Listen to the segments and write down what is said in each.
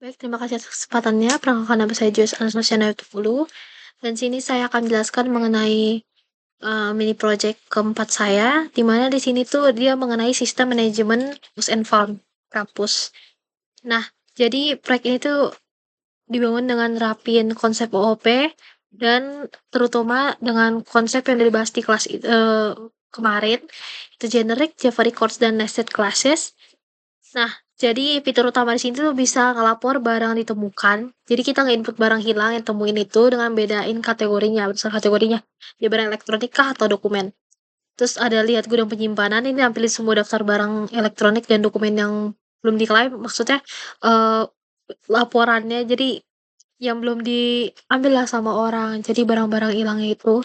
Baik, terima kasih atas kesempatannya. Perkenalkan nama saya Joyce Anastasia Dulu. Dan sini saya akan jelaskan mengenai mini project keempat saya, di mana di sini tuh dia mengenai sistem manajemen bus and farm kampus. Nah, jadi proyek ini tuh dibangun dengan rapin konsep OOP dan terutama dengan konsep yang dibahas di kelas kemarin, itu generic, Java Records, dan nested classes. Nah, jadi fitur utama di sini tuh bisa ngelapor barang ditemukan. Jadi kita nge-input barang hilang yang temuin itu dengan bedain kategorinya, berdasarkan kategorinya. Dia barang elektronik kah atau dokumen. Terus ada lihat gudang penyimpanan, ini nampilin semua daftar barang elektronik dan dokumen yang belum diklaim, maksudnya eh, laporannya. Jadi yang belum diambil lah sama orang. Jadi barang-barang hilangnya itu.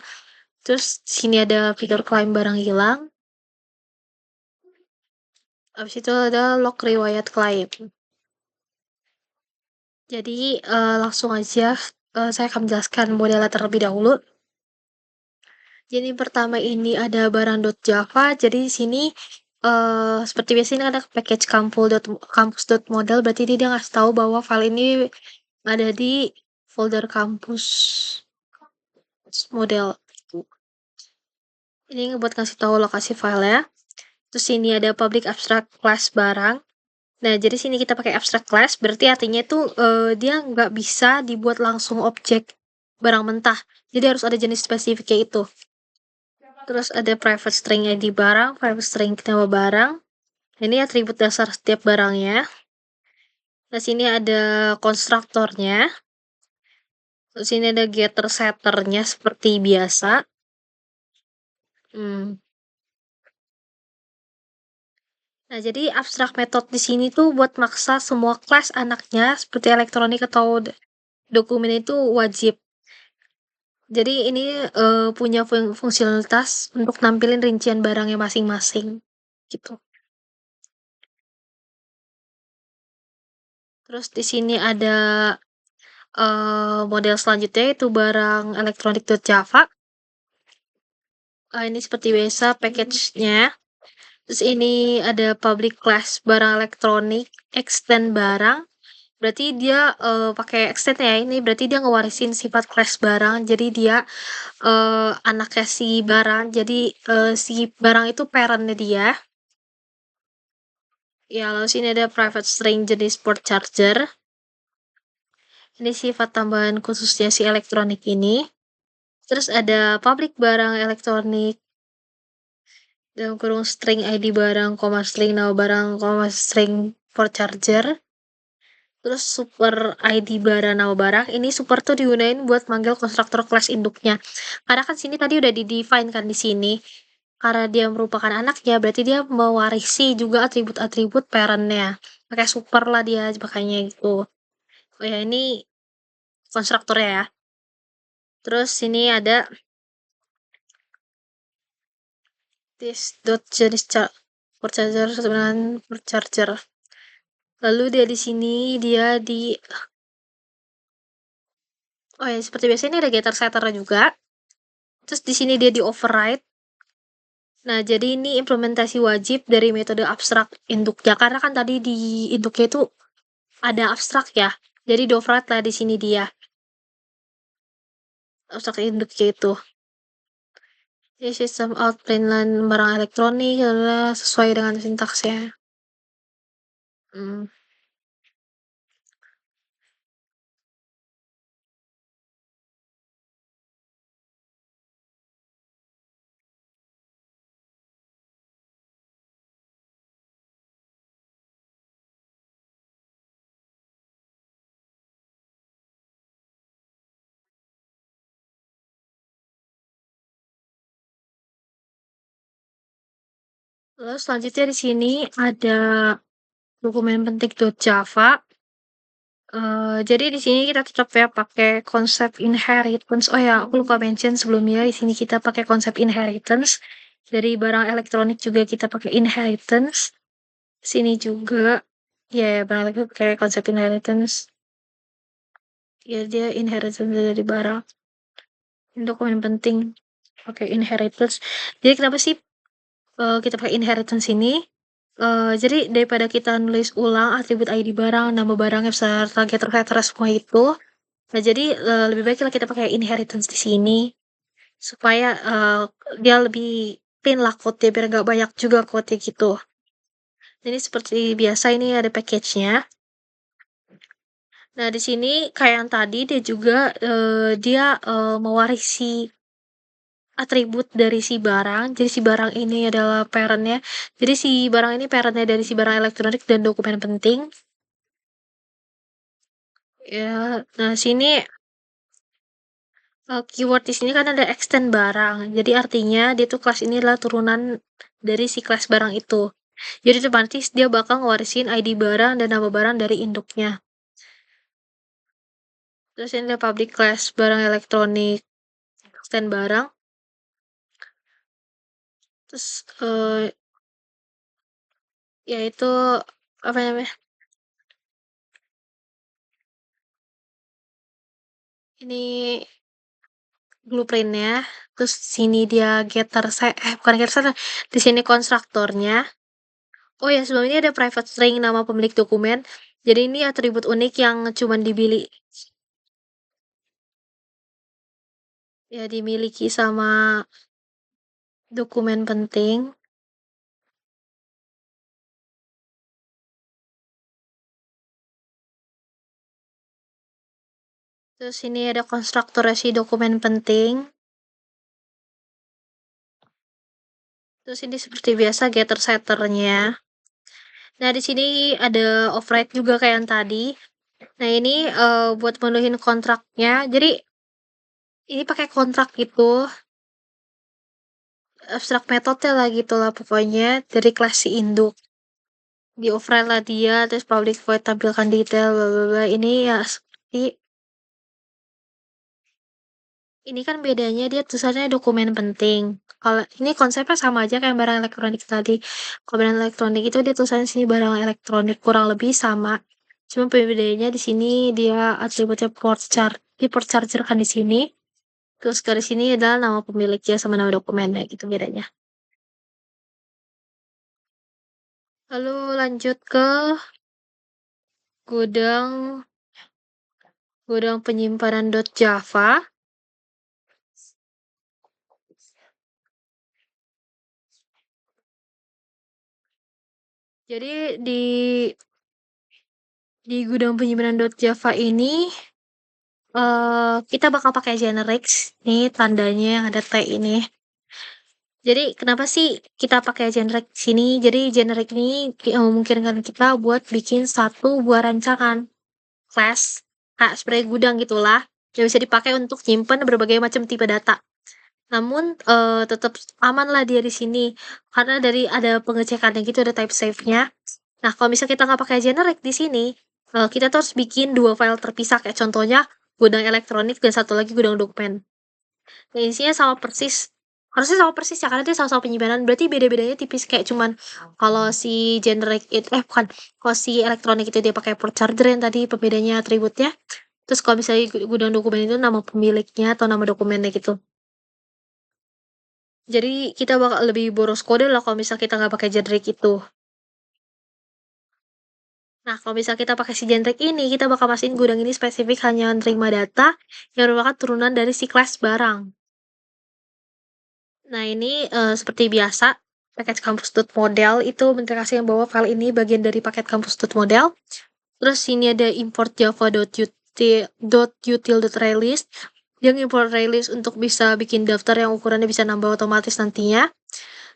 Terus sini ada fitur klaim barang hilang. Habis itu ada log riwayat klaim. Jadi, langsung aja, saya akan menjelaskan modelnya terlebih dahulu. Jadi pertama ini ada barang.java, jadi di sini, seperti biasa ini ada package kampus.model, berarti dia ngasih tahu bahwa file ini ada di folder kampus model. Ini buat ngasih tahu lokasi filenya. Terus ini ada public abstract class barang. Nah, jadi sini kita pakai abstract class, berarti artinya tuh dia nggak bisa dibuat langsung objek barang mentah. Jadi harus ada jenis spesifiknya itu. Terus ada private string ID barang, private string nama barang. Ini atribut dasar setiap barangnya. Nah, sini ada konstruktornya. Terus sini ada getter setternya seperti biasa. Hmm. Nah, jadi abstrak method di sini tuh buat maksa semua kelas anaknya seperti elektronik atau dokumen itu wajib. Jadi ini punya fungsionalitas untuk nampilin rincian barangnya masing-masing gitu. Terus di sini ada model selanjutnya itu barang elektronik.java. Ini seperti biasa package-nya. Terus ini ada public class barang elektronik, extend barang. Berarti dia pakai extend ya. Ini berarti dia ngewarisin sifat class barang. Jadi dia anaknya si barang. Jadi si barang itu parent-nya dia. Ya, lalu sini ada private string jenis port charger. Ini sifat tambahan khususnya si elektronik ini. Terus ada public barang elektronik dalam kurung string ID barang, string nama barang, string port charger. Terus super ID barang nama barang. Ini super tuh digunain buat manggil konstruktor kelas induknya. Karena kan sini tadi udah di-define kan di sini. Karena dia merupakan anaknya, berarti dia mewarisi juga atribut-atribut parent-nya. Pakai super lah dia, makanya gitu. Oh ya, ini konstruktornya ya. Terus sini ada this dot jenis port charger sebenarnya port charger. Lalu dia di sini dia di oh ya seperti biasa ini ada getter setter juga. Terus di sini dia di override. Nah, jadi ini implementasi wajib dari metode abstrak induknya. Karena kan tadi di induknya itu ada abstrak ya. Jadi di override lah di sini dia. Abstrak induknya itu. Jadi sistem out plain barang elektronik adalah sesuai dengan sintaksnya. Hmm. Lalu selanjutnya di sini ada dokumen penting.java. Jadi di sini kita tetap ya pakai konsep inheritance. Oh ya, aku lupa mention sebelumnya di sini kita pakai konsep inheritance. Dari barang elektronik juga kita pakai inheritance. Sini juga ya, ya barang elektronik pakai konsep inheritance. Ya dia inheritance dari barang. Ini dokumen penting pakai inheritance. Jadi kenapa sih kita pakai inheritance ini? Jadi daripada kita nulis ulang atribut ID barang, nama barangnya beserta getter semua itu, nah jadi, lebih baik lah kita pakai inheritance di sini, supaya, dia lebih clean lah code-nya, biar nggak banyak juga code-nya gitu. Jadi seperti biasa ini ada package-nya. Nah, di sini kayak yang tadi dia juga, dia, mewarisi atribut dari si barang. Jadi si barang ini adalah parent-nya. Jadi si barang ini parent-nya dari si barang elektronik dan dokumen penting. Ya, nah sini keyword di sini kan ada extend barang. Jadi artinya dia tuh kelas ini adalah turunan dari si kelas barang itu. Jadi otomatis dia bakal ngewarisin ID barang dan nama barang dari induknya. Terus ini ada public class barang elektronik extend barang. Terus yaitu apa namanya? Ini blueprintnya. Terus sini dia getter set, bukan getter set, di sini konstruktornya. Oh ya, sebelum ini ada private string nama pemilik dokumen. Jadi ini atribut unik yang cuman dimiliki sama dokumen penting. Terus ini ada konstruktor si dokumen penting. Terus ini seperti biasa getter setternya. Nah, di sini ada override juga kayak yang tadi. Nah, ini buat menuhin kontraknya. Jadi ini pakai kontrak itu, abstract metode lah gitu lah pokoknya dari kelas si induk. Di override lah dia, terus public void tampilkan detail, bla bla bla. Ini ya seperti ini kan bedanya dia tulisannya dokumen penting. Kalau ini konsepnya sama aja kayak barang elektronik tadi. Kalau barang elektronik itu dia tulisannya sini barang elektronik kurang lebih sama. Cuma bedanya di sini dia atributnya port charger kan di sini. Terus dari sini adalah nama pemiliknya sama nama dokumennya gitu bedanya. Lalu lanjut ke gudang gudang penyimpanan .java. Jadi di gudang penyimpanan .java ini kita bakal pakai generic nih tandanya yang ada T ini. Jadi kenapa sih kita pakai generic sini? Jadi generic ini memungkinkan kita buat bikin satu buah rancangan class kayak spray gudang gitulah yang bisa dipakai untuk nyimpen berbagai macam tipe data. Namun tetap aman lah dia di sini karena dari ada pengecekannya gitu ada type safe-nya. Nah, kalau misalnya kita nggak pakai generic di sini, kita tuh harus bikin dua file terpisah kayak contohnya gudang elektronik dan satu lagi gudang dokumen. Nah, isinya sama persis. Harusnya sama persis ya karena dia sama-sama penyimpanan. Berarti beda-bedanya tipis kayak cuman kalau si generic itu bukan, kalau si elektronik itu dia pakai port charger yang tadi pembedanya atributnya. Terus kalau misalnya gudang dokumen itu nama pemiliknya atau nama dokumennya gitu. Jadi kita bakal lebih boros kode lah kalau misal kita nggak pakai generic itu. Nah, kalau misal kita pakai si generic ini, kita bakal pastiin gudang ini spesifik hanya menerima data yang merupakan turunan dari si kelas barang. Nah, ini seperti biasa, paket kampus.model itu yang bahwa file ini bagian dari paket kampus.model. Terus ini ada import java.util.release yang import release untuk bisa bikin daftar yang ukurannya bisa nambah otomatis nantinya.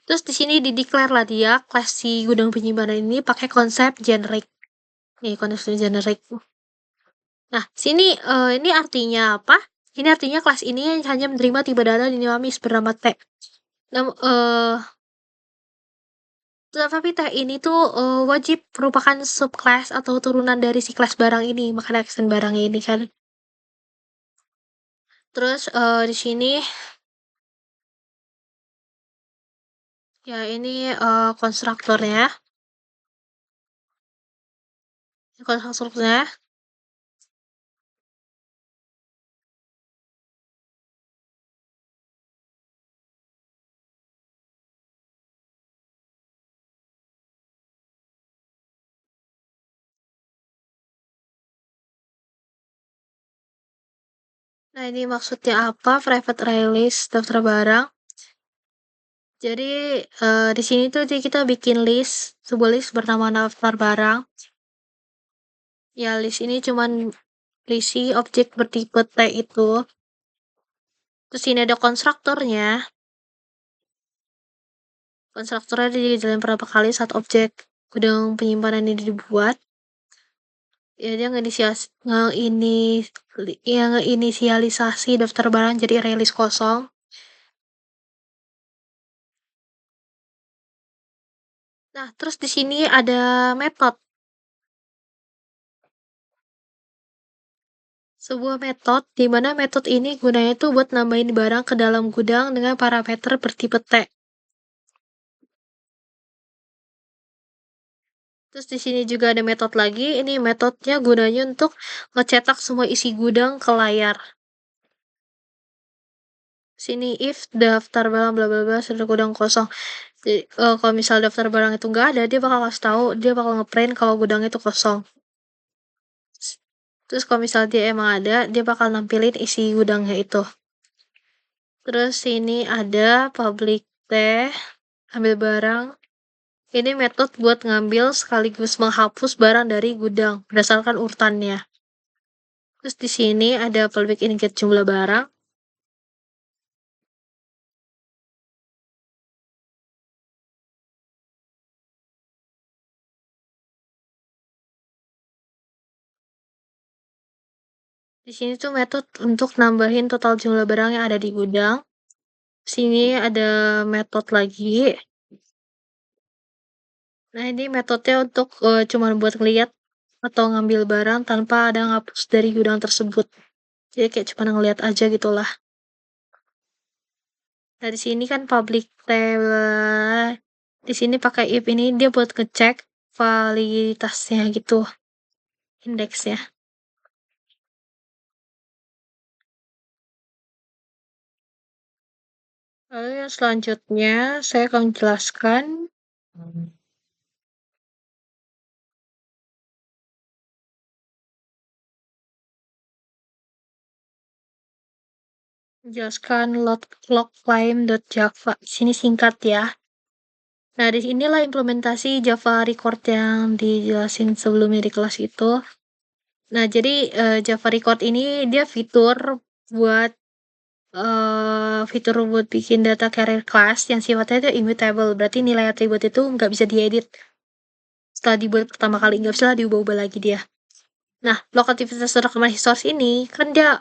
Terus di sini di-declare lah dia kelas si gudang penyimpanan ini pakai konsep generic. Nih, konsep generic. Nah, sini ini artinya apa? Ini artinya kelas ini hanya menerima tipe data dinamis bernama T. Nam tapi T ini tuh wajib merupakan subclass atau turunan dari si kelas barang ini, makanya extend barang ini kan. Terus di sini ya ini konstruktornya, konstruktornya. Nah, ini maksudnya apa? Private release daftar barang. Jadi, di sini tuh kita bikin list, sebuah list bernama daftar barang. Ya, list ini cuman berisi objek bertipe T itu. Terus ini ada konstruktornya. Konstruktornya dijalan berapa kali saat objek gudang penyimpanan ini dibuat. Ya, dia ngeinisialisasi daftar barang jadi rilis kosong. Nah, terus di sini ada metode. Sebuah metode di mana metode ini gunanya tuh buat nambahin barang ke dalam gudang dengan parameter bertipe T. Terus di sini juga ada metode lagi. Ini metodenya gunanya untuk ngecetak semua isi gudang ke layar. Sini if daftar barang bla bla bla sudah gudang kosong. Jadi, kalau misal daftar barang itu nggak ada, dia bakal kasih tahu, dia bakal ngeprint kalau gudang itu kosong. Terus kalau misal dia emang ada, dia bakal nampilin isi gudangnya itu. Terus sini ada public teh, ambil barang. Ini metode buat ngambil sekaligus menghapus barang dari gudang berdasarkan urutannya. Terus di sini ada public indicate jumlah barang. Di sini tuh metode untuk nambahin total jumlah barang yang ada di gudang. Sini ada metode lagi. Nah, ini metodenya untuk cuman buat ngeliat atau ngambil barang tanpa ada ngapus dari gudang tersebut. Jadi kayak cuma ngeliat aja gitulah. Nah, di sini kan public table. Di sini pakai if ini dia buat ngecek validitasnya gitu, indeksnya. Lalu yang selanjutnya saya akan jelaskan log claim.java. Sini singkat ya. Nah, di sinilah implementasi Java Record yang dijelasin sebelumnya di kelas itu. Nah, jadi Java Record ini dia buat fitur buat bikin data carrier class yang sifatnya itu immutable. Berarti nilai atribut itu nggak bisa diedit. Setelah dibuat pertama kali nggak bisa diubah-ubah lagi dia. Nah, lokativitas rekaman historis ini kan dia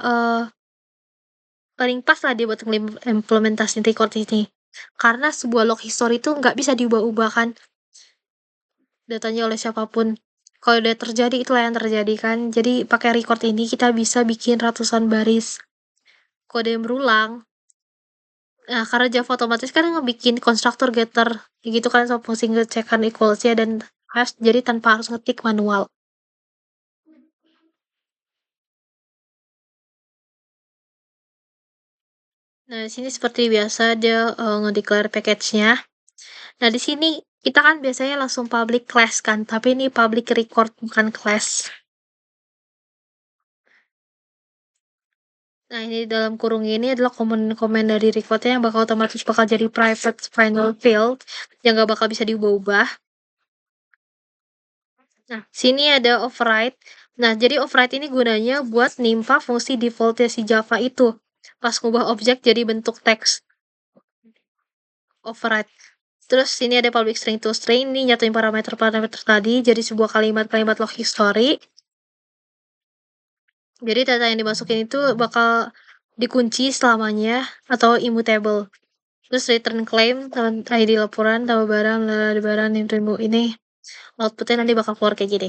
paling pas lah dia buat implementasi record ini. Karena sebuah log history itu nggak bisa diubah-ubah kan datanya oleh siapapun. Kalau udah terjadi itulah yang terjadi kan. Jadi pakai record ini kita bisa bikin ratusan baris kode yang berulang. Nah, karena Java otomatis kan ngebikin konstruktor getter gitu kan sama fungsi ngecekan equalsnya dan harus jadi tanpa harus ngetik manual. Nah, di sini seperti biasa dia ngedeclare package-nya. Nah, di sini kita kan biasanya langsung public class kan, tapi ini public record bukan class. Nah, ini dalam kurung ini adalah komen-komen dari recordnya yang bakal otomatis bakal jadi private final field yang gak bakal bisa diubah-ubah. Nah, sini ada override. Nah, jadi override ini gunanya buat nimpa fungsi defaultnya si Java itu. Pas ngubah objek jadi bentuk teks. Override. Terus sini ada public string to string. Ini nyatuin parameter-parameter tadi jadi sebuah kalimat-kalimat log history. Jadi data yang dimasukin itu bakal dikunci selamanya atau immutable. Terus return claim, ID laporan, tambah barang, barang yang ini. Outputnya nanti bakal keluar kayak gini.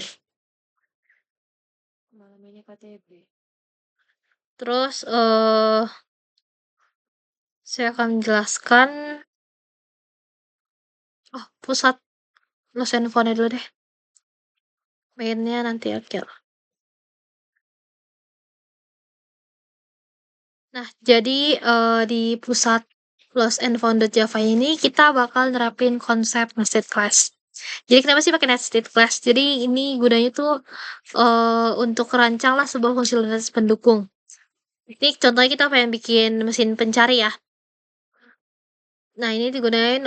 Namanya KTP. Terus saya akan menjelaskan pusat loss and found dulu deh. Mainnya nanti akhir. Nah, jadi di pusat loss and found Java ini kita bakal nerapin konsep nested class. Jadi kenapa sih pakai nested class? Jadi ini gunanya tuh untuk merancang lah sebuah fungsionalitas pendukung. Ini contohnya kita pengen bikin mesin pencari ya. Nah, ini digunain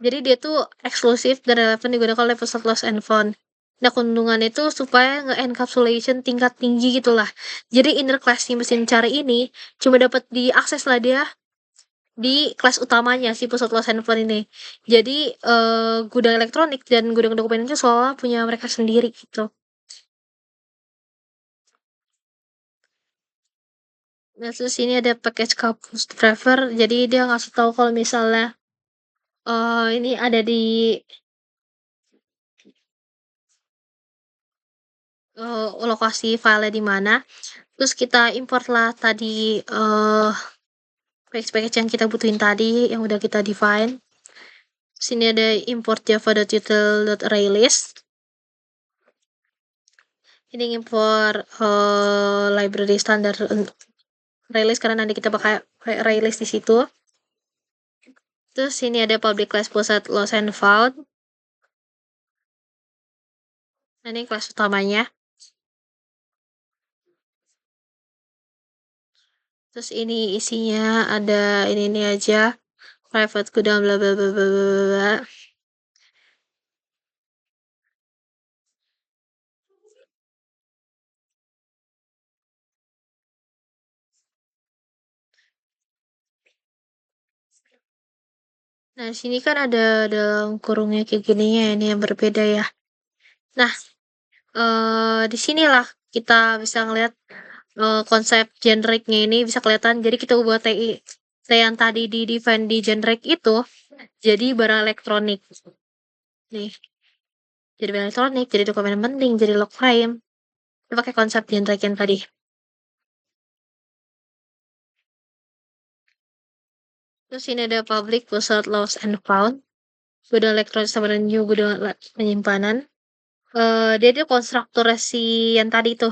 jadi dia tuh eksklusif dan relevan digunakan oleh pusat loss and found. Nah, keuntungannya itu supaya nge-encapsulation tingkat tinggi gitulah. Jadi inner class si mesin cari ini cuma dapat diakses lah dia di kelas utamanya si pusat loss and found ini. Jadi gudang elektronik dan gudang dokumen itu seolah punya mereka sendiri gitu. Nah, terus ini ada package Campus Driver, jadi dia ngasih tahu kalau misalnya ini ada di lokasi filenya di mana. Terus kita import lah tadi package-package yang kita butuhin tadi yang udah kita define. Sini ada import java.util.arraylist. Ini import library standar arraylist karena nanti kita pakai arraylist di situ. Terus sini ada public class pusat loss and found. Nah, ini kelas utamanya. Terus ini isinya ada ini aja private gudang bla bla bla bla bla bla. Nah, sini kan ada dalam kurungnya kayak gini ya, ini yang berbeda ya. Nah, di sinilah kita bisa ngeliat konsep generiknya ini bisa kelihatan. Jadi kita ubah T yang tadi di define di generik itu jadi barang elektronik. Nih, jadi barang elektronik, jadi dokumen penting, jadi log frame. Kita pakai konsep generik yang tadi. Terus ini ada public, pusat, lost, and found. Gudang elektronik sama dengan new gudang penyimpanan. Dia tuh konstruktor si yang tadi tuh.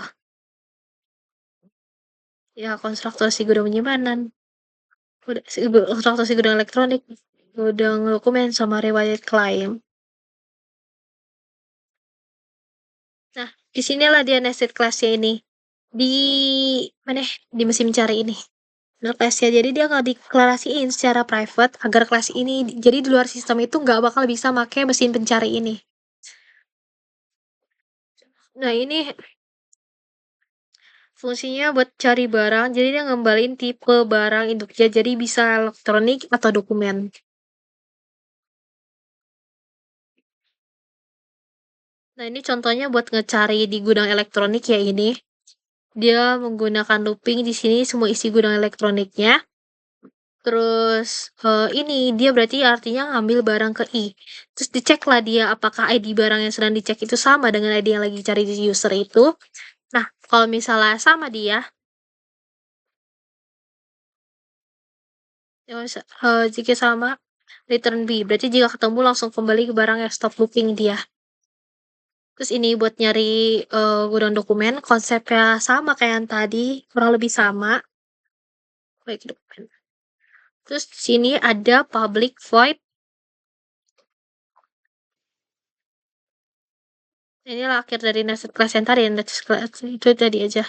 Ya, konstruktor si gudang penyimpanan. Konstruktor si gudang elektronik. Gudang dokumen sama riwayat klaim. Nah, di sinilah dia nested class-nya ini. Di mana? Di mesin mencari ini. Nah, kelasnya jadi dia nggak deklarasiin secara private agar kelas ini jadi di luar sistem itu nggak bakal bisa pakai mesin pencari ini. Nah, ini fungsinya buat cari barang, jadi dia ngembalin tipe barang induknya, jadi bisa elektronik atau dokumen. Nah, ini contohnya buat ngecari di gudang elektronik ya ini. Dia menggunakan looping di sini semua isi gudang elektroniknya. Terus ini dia berarti artinya ngambil barang ke I. Terus dicek lah dia apakah ID barang yang sedang dicek itu sama dengan ID yang lagi cari di user itu. Nah, kalau misalnya sama dia, ya, jika sama return B. Berarti jika ketemu langsung kembali ke barang yang stop looping dia. Terus ini buat nyari gudang dokumen, konsepnya sama kayak yang tadi, kurang lebih sama. Baik, dokumen. Terus di sini ada public void. Inilah akhir dari nested class yang tadi, nested class itu tadi aja.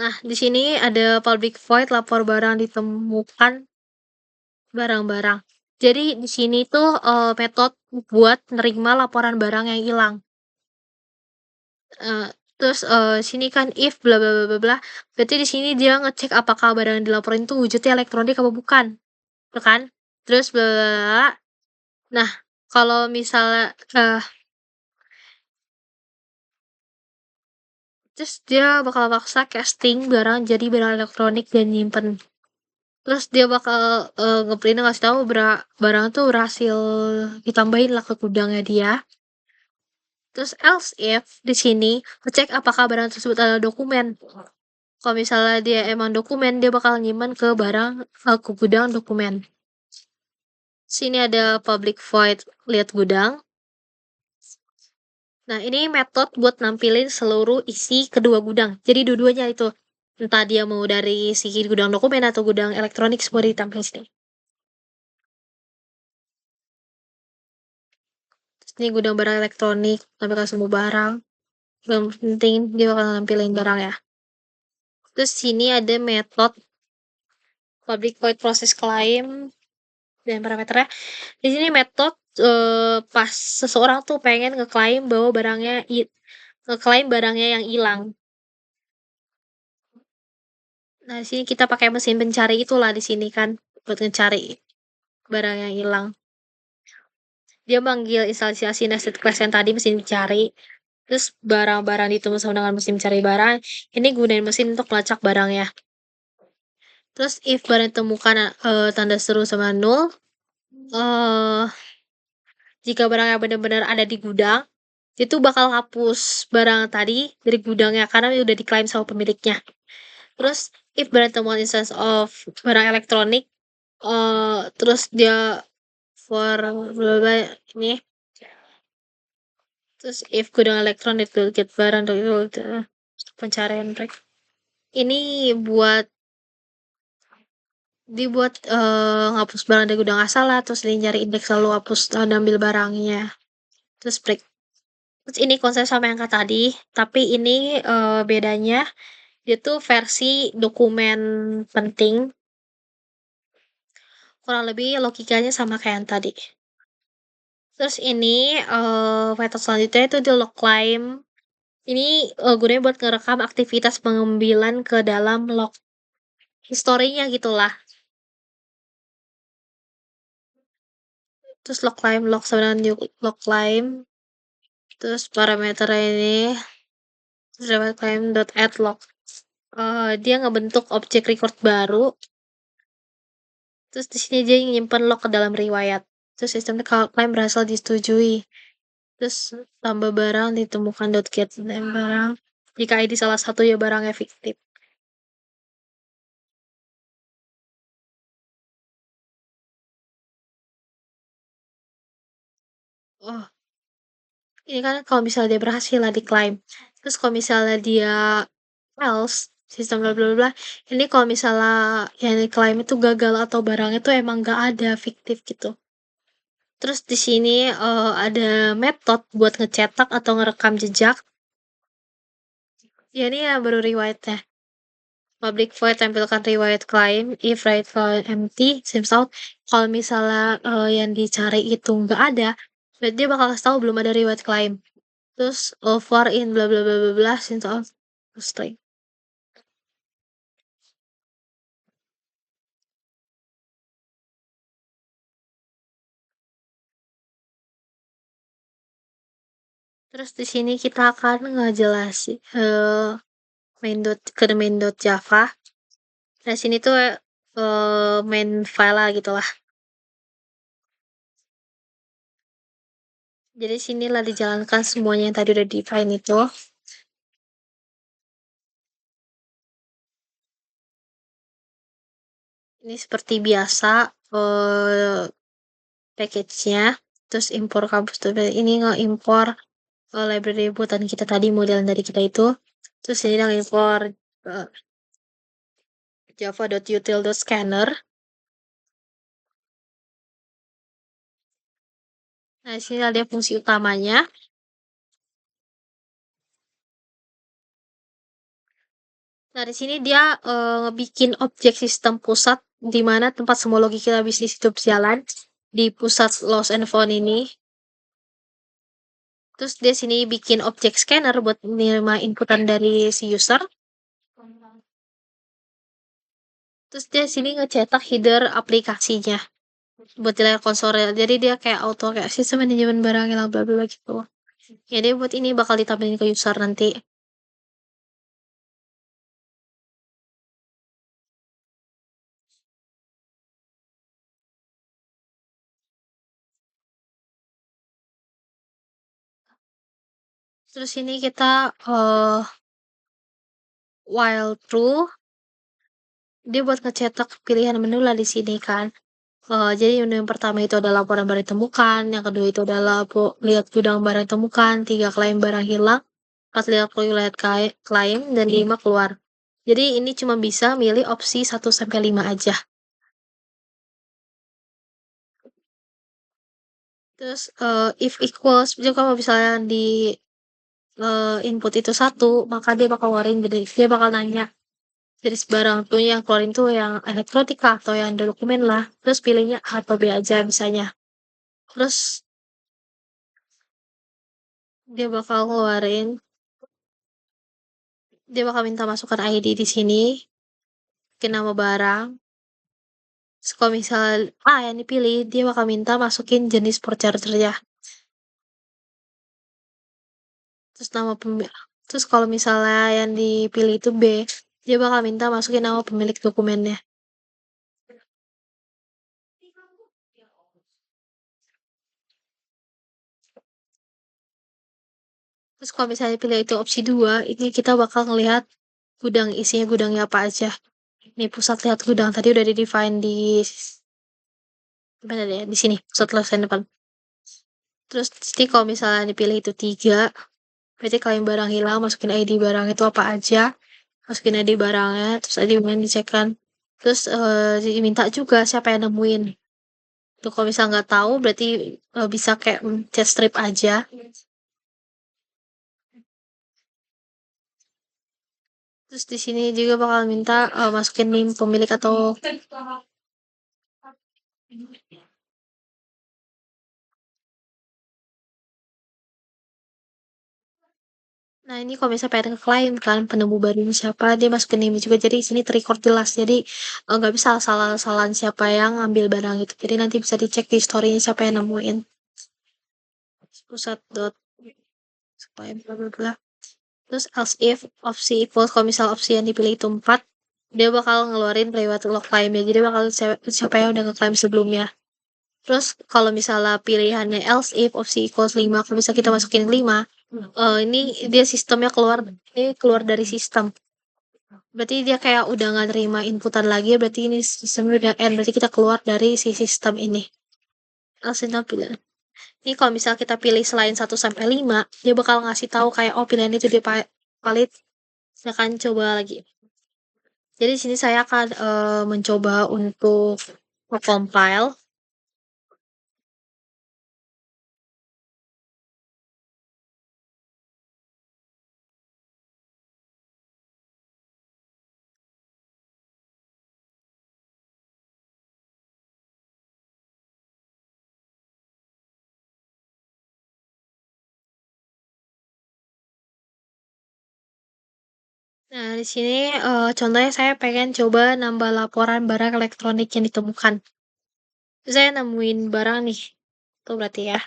Nah, di sini ada public void lapor barang ditemukan barang-barang. Jadi di sini tuh metode buat nerima laporan barang yang hilang. Eh, terus sini kan if bla bla bla bla bla. Berarti di sini dia ngecek apakah barang yang dilaporin itu wujudnya elektronik apa bukan, tuh kan? Terus bla bla bla. Nah, kalau misalnya terus dia bakal maksa casting barang jadi barang elektronik dan nyimpen. Terus dia bakal ngeprint ngasih tahu barang tuh berhasil ditambahin lah ke gudangnya dia. Terus else if di sini ngecek apakah barang tersebut adalah dokumen. Kalau misalnya dia emang dokumen, dia bakal nyimpan ke barang ke gudang dokumen. Sini ada public void lihat gudang. Nah, ini metode buat nampilin seluruh isi kedua gudang. Jadi dua-duanya itu. Entah dia mau dari segi gudang dokumen atau gudang elektronik semua ditampilin sini. Ini gudang barang elektronik, tampilkan semua barang. belum penting dia bakal nampilin barang ya. Terus sini ada metode public void process claim dan parameternya. Di sini metode pas seseorang tuh pengen ngeklaim bahwa ngeklaim barangnya yang hilang. Nah, di sini kita pakai mesin pencari itulah di sini kan buat ngecari barang yang hilang. Dia manggil instansi nested class yang tadi mesin pencari. Terus barang-barang ditemu sama dengan mesin mencari barang. Ini gunain mesin untuk melacak barangnya. Terus if barang ditemukan tanda seru sama nol, eh jika barangnya benar-benar ada di gudang, itu bakal hapus barang tadi dari gudangnya karena udah diklaim sama pemiliknya. Terus if barang temuan instance of barang elektronik, terus dia for bla bla ini, terus if gudang elektronik will get barang pencarian break. Ini dibuat ngapus barang dari gudang asal lah, terus nyari indeks lalu hapus ambil barangnya. Terus break. Terus ini konsep sama yang kata tadi, tapi ini bedanya dia tuh versi dokumen penting. Kurang lebih logikanya sama kayak yang tadi. Terus ini metode selanjutnya itu di log climb. Ini gunanya buat ngerekam aktivitas pengambilan ke dalam log historinya gitulah. Terus log climb, log sebenarnya log climb. Terus parameter ini terus dapat climb.add log. Dia ngebentuk objek record baru. Terus di sini dia nyimpen log ke dalam riwayat. Terus sistemnya kalau climb berhasil disetujui. Terus tambah barang ditemukan .get barang. Jika ID salah satu ya barangnya fiktif. Oh, ini kan kalau misalnya dia berhasil lah diklaim. Terus kalau misalnya dia else, sistem bla bla bla. Ini kalau misalnya yang diklaim itu gagal atau barangnya tuh emang gak ada fiktif gitu. Terus di sini ada metode buat ngecetak atau ngerekam jejak. Ya ini ya baru riwayatnya. Public void tampilkan riwayat claim, if right file empty, seems out. Kalau misalnya yang dicari itu nggak ada, berarti dia bakal kasih tahu belum ada riwayat claim. Terus over in bla bla bla bla bla, seems out. String. Terus di sini kita akan ngejelasin main.java. Nah sini tuh main file lah gitu lah. Jadi sinilah dijalankan semuanya yang tadi udah define itu. Ini seperti biasa package-nya. Terus impor kampus tuh ini nge-impor library buatan kita tadi model dari kita itu. Terus ini nge-impor java.util.scanner. Nah, di sini ada fungsi utamanya. Nah, di sini dia ngebikin objek sistem pusat di mana tempat semua logika bisnis itu berjalan di pusat loss and found ini. Terus dia sini bikin objek scanner buat menerima inputan dari si user. Terus dia sini ngecetak header aplikasinya buat di layar konsol. Jadi dia kayak auto kayak sistem manajemen barang yang bla bla gitu. Jadi buat ini bakal ditampilin ke user nanti. Terus ini kita while true dia buat ngecetak pilihan menu lah di sini kan. Jadi menu yang pertama itu adalah laporan barang ditemukan, yang kedua itu adalah lihat gudang barang ditemukan, tiga klaim barang hilang, empat lihat lihat klaim, dan lima keluar. Jadi ini cuma bisa milih opsi 1 sampai 5 aja. Terus if equals, jadi kalau misalnya input itu satu, maka dia bakal ngeluarin dia bakal nanya jenis barang tuh yang keluarin tuh yang elektronik kah atau yang dokumen lah. Terus pilihnya A atau B aja misalnya. Terus dia bakal ngeluarin, dia bakal minta masukkan ID di sini, ke nama barang. Terus kalau misal A yang dipilih, dia bakal minta masukin jenis port charger ya. Terus terus kalau misalnya yang dipilih itu B, dia bakal minta masukin nama pemilik dokumennya. Terus kalau misalnya pilih itu opsi 2, ini kita bakal ngelihat gudang, isinya gudangnya apa aja. Ini pusat lihat gudang tadi udah di define di mana ya, di sini pusat lulusan depan. Terus jadi kalau misalnya dipilih itu 3, berarti klaim barang hilang, masukin ID barang itu apa aja, masukin ID barangnya, terus ID barangnya dicekkan. Terus diminta juga siapa yang nemuin. Tuh kalau misal nggak tahu berarti bisa kayak chat strip aja. Terus di sini juga bakal minta masukin NIM pemilik atau nah ini kalau misalnya pengen ke klien kan penemu barunya siapa dia masukin NIM juga jadi di sini terrecord jelas jadi nggak bisa salah-salahan siapa yang ngambil barang itu jadi nanti bisa dicek di storynya siapa yang nemuin pusat dot supaya bla bla bla. Terus else if opsi equals kalau misal opsi yang dipilih itu 4 dia bakal ngeluarin lewat log claimnya jadi bakal siapa yang udah ngeklaim sebelumnya. Terus kalau misalnya pilihannya else if opsi equals 5 kalau bisa kita masukin 5 ini dia sistemnya keluar dari sistem. Berarti dia kayak udah nggak nerima inputan lagi berarti ini sistemnya udah end berarti kita keluar dari si sistem ini. Langsung pilihan. Ini kalau misal kita pilih selain 1 sampai 5 dia bakal ngasih tahu kayak oh pilihan itu dia valid. Saya akan coba lagi. Jadi di sini saya akan mencoba untuk compile. Nah, di sini contohnya saya pengen coba nambah laporan barang elektronik yang ditemukan. Saya nemuin barang nih. Tuh berarti ya.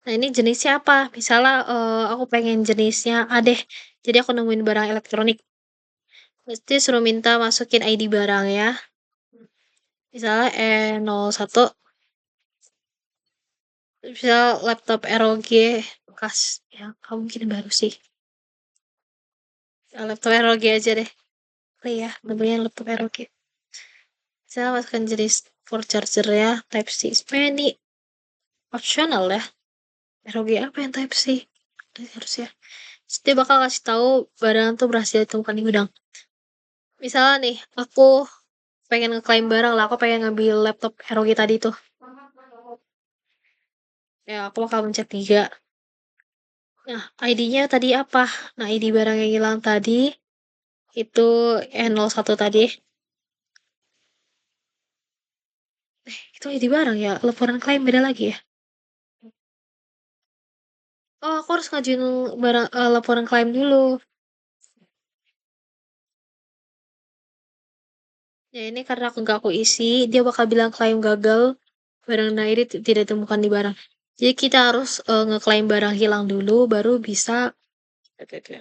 Nah, ini jenisnya apa? Misalnya aku pengen jenisnya A deh. Jadi aku nemuin barang elektronik. Pasti suruh minta masukin ID barang ya. Misalnya E01. Misal laptop ROG bekas. Ya, kamu mungkin baru sih. Ya, laptop ROG aja deh. Oh iya, namanya laptop ROG. Saya masukkan jenis port charger ya. Type C. Sebenarnya ini optional ya. ROG apa yang Type C? Harusnya. Terus dia bakal kasih tahu barang tuh berhasil ditemukan di gudang. Misalnya nih, aku pengen ngeklaim barang lah, aku pengen ngambil laptop ROG tadi tuh. Ya, aku bakal mencet 3. Nah, ID-nya tadi apa? Nah, ID barang yang hilang tadi itu E01 tadi. Itu ID barang ya? Laporan klaim beda lagi ya? Oh, aku harus ngajuin barang laporan klaim dulu. Ya, ini karena aku isi, dia bakal bilang klaim gagal. Barang Nairi tidak ditemukan di barang. Jadi kita harus ngeklaim barang hilang dulu, baru bisa. Oke, oke.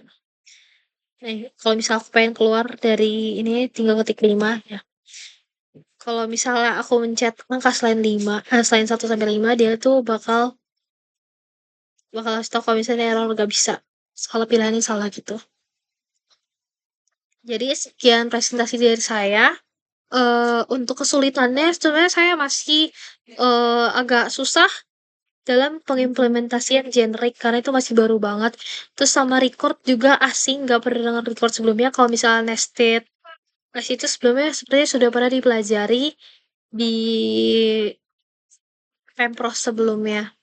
Nah, kalau misal aku pengen keluar dari ini, tinggal ketik 5 ya. Kalau misalnya aku mencet angka selain 5, selain 1 sampai 5, dia tuh bakal kasih tau kalau misalnya error nggak bisa. Kalau pilihannya salah gitu. Jadi sekian presentasi dari saya. Untuk kesulitannya sebenarnya saya masih agak susah dalam pengimplementasian generic karena itu masih baru banget. Terus sama record juga asing, nggak pernah dengar record sebelumnya. Kalau misalnya nested, itu sebelumnya sebenarnya sudah pernah dipelajari di Pemprov sebelumnya.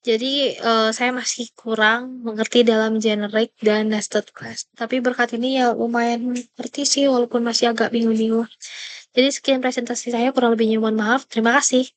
Jadi, saya masih kurang mengerti dalam generic dan nested class, tapi berkat ini ya lumayan ngerti sih walaupun masih agak bingung-bingung. Jadi sekian presentasi saya, kurang lebihnya mohon maaf. Terima kasih.